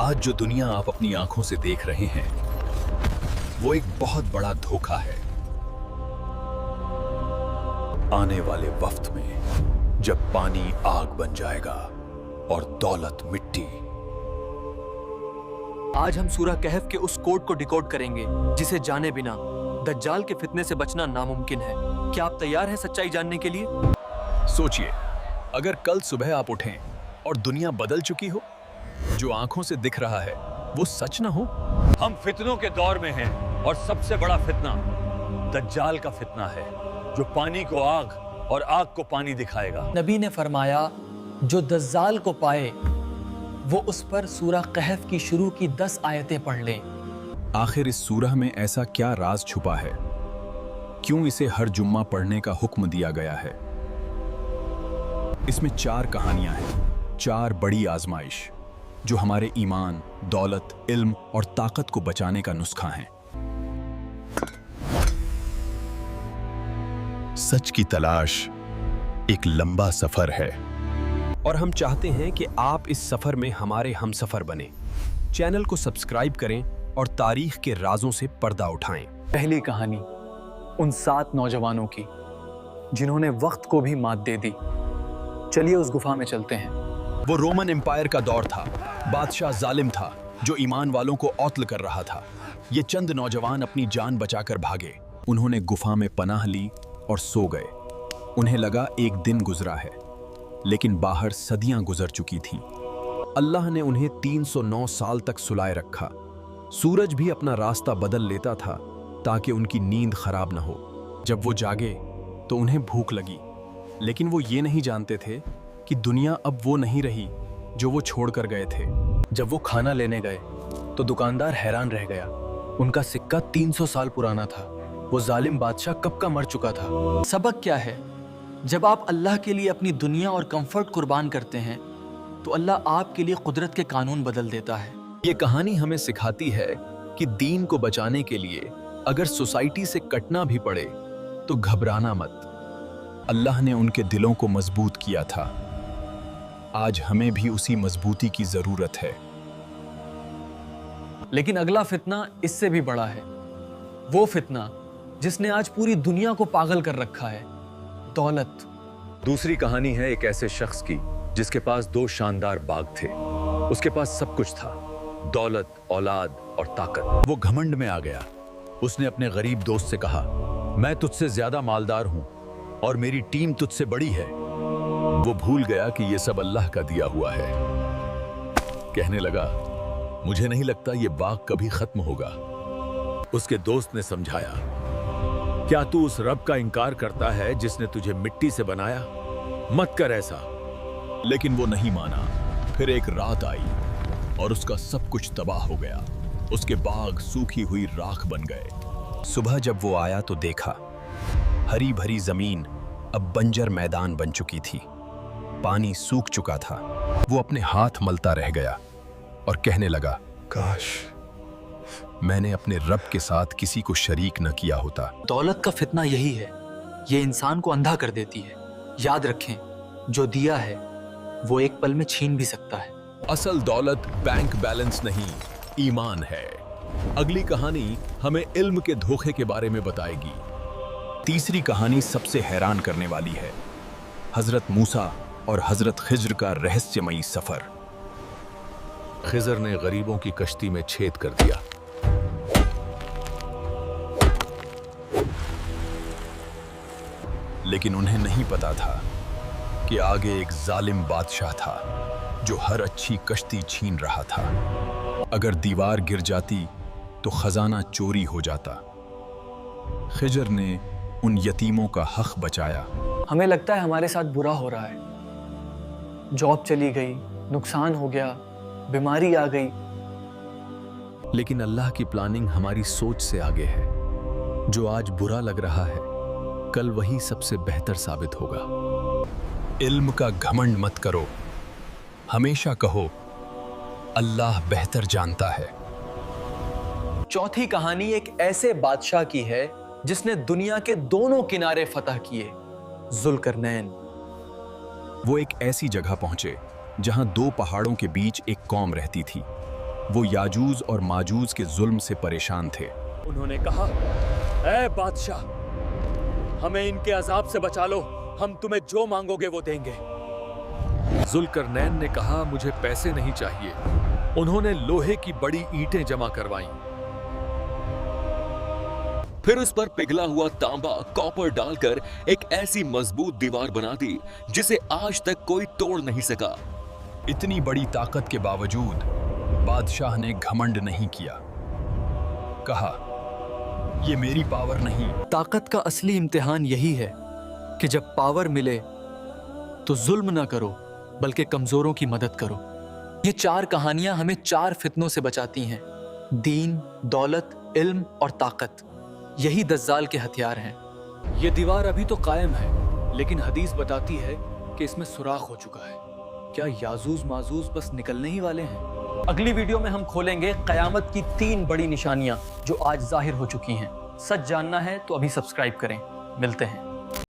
आज जो दुनिया आप अपनी आंखों से देख रहे हैं वो एक बहुत बड़ा धोखा है। आने वाले वक्त में जब पानी आग बन जाएगा और दौलत मिट्टी। आज हम सूरह कहफ के उस कोड को डिकोड करेंगे जिसे जाने बिना दज्जाल के फितने से बचना नामुमकिन है। क्या आप तैयार हैं सच्चाई जानने के लिए? सोचिए, अगर कल सुबह आप उठें और दुनिया बदल चुकी हो, जो आंखों से दिख रहा है वो सच ना हो। हम फितनों के दौर में हैं और सबसे बड़ा फितना दज्जाल का फितना है, जो पानी को आग और आग को पानी दिखाएगा। नबी ने फरमाया, जो दज्जाल को पाए वो उस पर सूरह कहफ की शुरू की 10 आयतें पढ़ लें। आखिर इस सूरह में ऐसा क्या राज छुपा है? क्यों इसे हर जुम्मा पढ़ने का हुक्म दिया गया है? इसमें 4 कहानियां हैं, 4 बड़ी आजमाइश जो हमारे ईमान, दौलत, इल्म और ताकत को बचाने का नुस्खा है। सच की तलाश एक लंबा सफर है और हम चाहते हैं कि आप इस सफर में हमारे हमसफर बने। चैनल को सब्सक्राइब करें और तारीख के राजों से पर्दा उठाएं। पहली कहानी उन 7 नौजवानों की जिन्होंने वक्त को भी मात दे दी। चलिए उस गुफा में चलते हैं। वो रोमन एम्पायर का दौर था। बादशाह जालिम था जो ईमान वालों को औत्ल कर रहा था। ये चंद नौजवान अपनी जान बचाकर भागे। उन्होंने गुफा में पनाह ली और सो गए। उन्हें लगा एक दिन गुजरा है, लेकिन बाहर सदियां गुजर चुकी थीं। अल्लाह ने उन्हें 309 साल तक सुलाए रखा। सूरज भी अपना रास्ता बदल लेता था ताकि उनकी नींद खराब न हो। जब वो जागे तो उन्हें भूख लगी, लेकिन वो ये नहीं जानते थे कि दुनिया अब वो नहीं रही जो वो छोड़कर गए थे। जब वो खाना लेने गए तो दुकानदार हैरान रह गया। उनका सिक्का 300 साल पुराना था। वो जालिम बादशाह कब का मर चुका था। सबक क्या है? जब आप अल्लाह के लिए अपनी दुनिया और कंफर्ट कुर्बान करते हैं तो अल्लाह आपके लिए कुदरत के कानून बदल देता है। ये कहानी हमें सिखाती है कि दीन को बचाने के लिए अगर सोसाइटी से कटना भी पड़े तो घबराना मत। अल्लाह ने उनके दिलों को मजबूत किया था। आज हमें भी उसी मजबूती की जरूरत है। लेकिन अगला फितना इससे भी बड़ा है। वो फितना जिसने आज पूरी दुनिया को पागल कर रखा है, दौलत। दूसरी कहानी है एक ऐसे शख्स की जिसके पास 2 शानदार बाग थे। उसके पास सब कुछ था, दौलत, औलाद और ताकत। वो घमंड में आ गया। उसने अपने गरीब दोस्त से कहा, मैं तुझसे ज्यादा मालदार हूं और मेरी टीम तुझसे बड़ी है। वो भूल गया कि ये सब अल्लाह का दिया हुआ है। कहने लगा, मुझे नहीं लगता ये बाग कभी खत्म होगा। उसके दोस्त ने समझाया, क्या तू उस रब का इनकार करता है जिसने तुझे मिट्टी से बनाया? मत कर ऐसा। लेकिन वो नहीं माना। फिर एक रात आई और उसका सब कुछ तबाह हो गया। उसके बाग सूखी हुई राख बन गए। सुबह जब वो आया तो देखा हरी भरी जमीन अब बंजर मैदान बन चुकी थी। पानी सूख चुका था। वो अपने हाथ मलता रह गया और कहने लगा, काश मैंने अपने रब के साथ किसी को शरीक न किया होता। दौलत का फितना यही है, ये इंसान को अंधा कर देती है। याद रखें, जो दिया है वो एक पल में छीन भी सकता है। असल दौलत बैंक बैलेंस नहीं, ईमान है। अगली कहानी हमें इल्म के धोखे के बारे में बताएगी। तीसरी कहानी सबसे हैरान करने वाली है, हजरत मूसा और हजरत खिज्र का रहस्यमयी सफर। खिज्र ने गरीबों की कश्ती में छेद कर दिया। लेकिन उन्हें नहीं पता था कि आगे एक जालिम बादशाह था जो हर अच्छी कश्ती छीन रहा था। अगर दीवार गिर जाती तो खजाना चोरी हो जाता। खिज्र ने उन यतीमों का हक बचाया। हमें लगता है हमारे साथ बुरा हो रहा है। जॉब चली गई, नुकसान हो गया, बीमारी आ गई। लेकिन अल्लाह की प्लानिंग हमारी सोच से आगे है। जो आज बुरा लग रहा है, कल वही सबसे बेहतर साबित होगा। इल्म का घमंड मत करो। हमेशा कहो, अल्लाह बेहतर जानता है। चौथी कहानी एक ऐसे बादशाह की है जिसने दुनिया के दोनों किनारे फतह किए, जुल्करनैन। वो एक ऐसी जगह पहुंचे जहां 2 पहाड़ों के बीच एक कौम रहती थी। वो याजूज और माजूज के जुल्म से परेशान थे। उन्होंने कहा, ऐ बादशाह, हमें इनके अजाब से बचा लो, हम तुम्हें जो मांगोगे वो देंगे। जुल्करनैन ने कहा, मुझे पैसे नहीं चाहिए। उन्होंने लोहे की बड़ी ईंटें जमा करवाईं। फिर उस पर पिघला हुआ तांबा, कॉपर डालकर एक ऐसी मजबूत दीवार बना दी जिसे आज तक कोई तोड़ नहीं सका। इतनी बड़ी ताकत के बावजूद बादशाह ने घमंड नहीं किया। कहा, ये मेरी पावर नहीं। ताकत का असली इम्तिहान यही है कि जब पावर मिले तो जुल्म ना करो, बल्कि कमजोरों की मदद करो। ये 4 कहानियां हमें 4 फितनों से बचाती हैं: दीन, दौलत, इल्म और ताकत। यही दज्जाल के हथियार हैं। ये दीवार अभी तो कायम है, लेकिन हदीस बताती है कि इसमें सुराख हो चुका है। क्या याजूज माजूज बस निकलने ही वाले हैं? अगली वीडियो में हम खोलेंगे कयामत की 3 बड़ी निशानियां जो आज जाहिर हो चुकी हैं। सच जानना है तो अभी सब्सक्राइब करें। मिलते हैं।